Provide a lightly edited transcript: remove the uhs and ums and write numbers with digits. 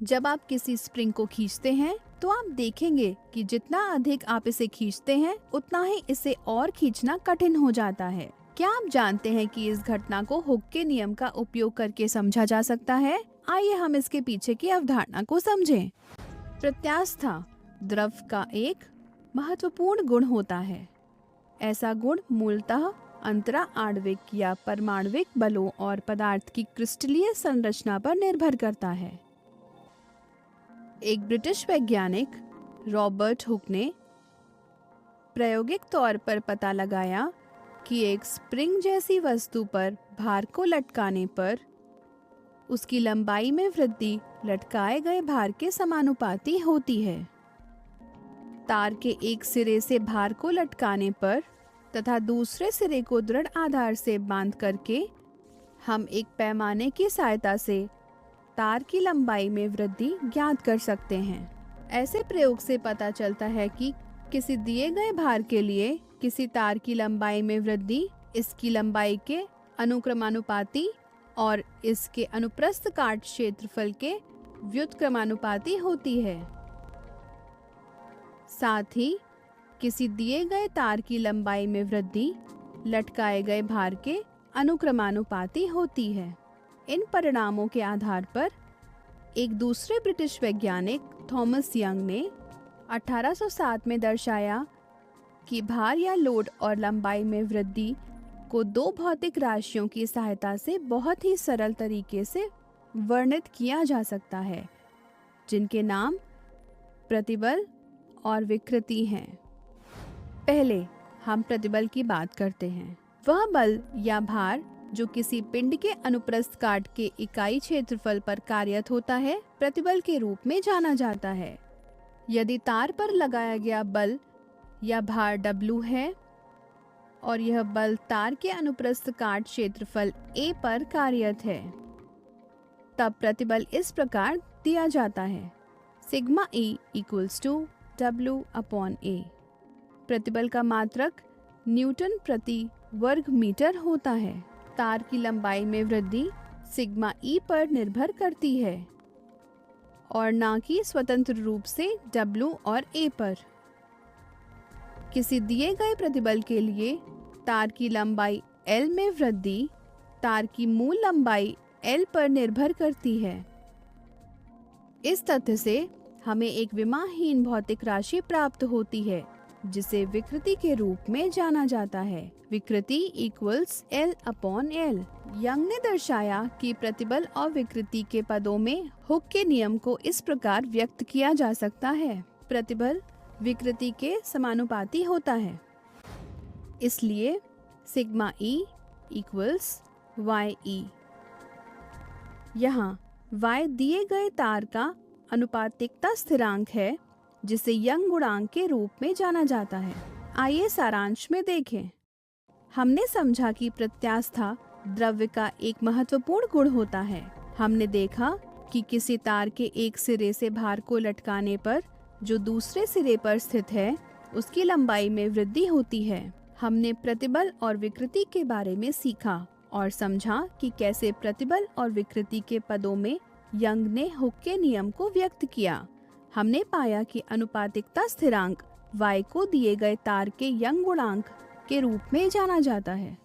जब आप किसी स्प्रिंग को खींचते हैं तो आप देखेंगे कि जितना अधिक आप इसे खींचते हैं उतना ही इसे और खींचना कठिन हो जाता है। क्या आप जानते हैं कि इस घटना को हुक के नियम का उपयोग करके समझा जा सकता है? आइए हम इसके पीछे की अवधारणा को समझें। प्रत्यास्था द्रव का एक महत्वपूर्ण गुण होता है। ऐसा गुण मूलतः अंतरा आणविक या परमाणविक बलों और पदार्थ की क्रिस्टलीय संरचना पर निर्भर करता है। एक ब्रिटिश वैज्ञानिक रॉबर्ट हुक ने प्रायोगिक तौर पर पता लगाया कि एक स्प्रिंग जैसी वस्तु पर भार को लटकाने पर उसकी लंबाई में वृद्धि लटकाए गए भार के समानुपाती होती है। तार के एक सिरे से भार को लटकाने पर तथा दूसरे सिरे को दृढ़ आधार से बांध करके हम एक पैमाने की सहायता से तार की लंबाई में वृद्धि ज्ञात कर सकते हैं। ऐसे प्रयोग से पता चलता है कि किसी दिए गए भार के लिए किसी तार की लंबाई में वृद्धि इसकी लंबाई के अनुक्रमानुपाती और इसके अनुप्रस्थ काट क्षेत्रफल के व्युत्क्रमानुपाती होती है। साथ ही किसी दिए गए तार की लंबाई में वृद्धि लटकाए गए भार के अनुक्रमानुपाती होती है। इन परिणामों के आधार पर एक दूसरे ब्रिटिश वैज्ञानिक थॉमस यंग ने 1807 में दर्शाया कि भार या लोड और लंबाई में वृद्धि को दो भौतिक राशियों की सहायता से बहुत ही सरल तरीके से वर्णित किया जा सकता है, जिनके नाम प्रतिबल और विकृति हैं। पहले हम प्रतिबल की बात करते हैं। वह बल या भार जो किसी पिंड के अनुप्रस्थ काट के इकाई क्षेत्रफल पर कार्यरत होता है, प्रतिबल के रूप में जाना जाता है। यदि तार पर लगाया गया बल या भार W है और यह बल तार के अनुप्रस्थ काट क्षेत्रफल A पर कार्यरत है, तब प्रतिबल इस प्रकार दिया जाता है: सिग्मा E = W/A। प्रतिबल का मात्रक न्यूटन प्रति वर्ग मीटर होता है। तार की लंबाई में वृद्धि सिग्मा E पर निर्भर करती है और न कि स्वतंत्र रूप से W और A पर। किसी दिए गए प्रतिबल के लिए तार की लंबाई L में वृद्धि तार की मूल लंबाई L पर निर्भर करती है। इस तथ्य से हमें एक विमाहीन भौतिक राशि प्राप्त होती है जिसे विकृति के रूप में जाना जाता है। विकृति = L/L। यंग ने दर्शाया कि प्रतिबल और विकृति के पदों में हुक के नियम को इस प्रकार व्यक्त किया जा सकता है: प्रतिबल विकृति के समानुपाती होता है, इसलिए सिग्मा E = YE। यहाँ Y दिए गए तार का अनुपातिकता स्थिरांक है जिसे यंग गुणांक के रूप में जाना जाता है। आइए सारांश में देखें। हमने समझा कि प्रत्यास्था द्रव्य का एक महत्वपूर्ण गुण होता है। हमने देखा कि किसी तार के एक सिरे से भार को लटकाने पर जो दूसरे सिरे पर स्थित है उसकी लंबाई में वृद्धि होती है। हमने प्रतिबल और विकृति के बारे में सीखा और समझा कि कैसे प्रतिबल और विकृति के पदों में यंग ने हुक के नियम को व्यक्त किया। हमने पाया कि अनुपातिकता स्थिरांक Y को दिए गए तार के यंग गुणांक के रूप में जाना जाता है।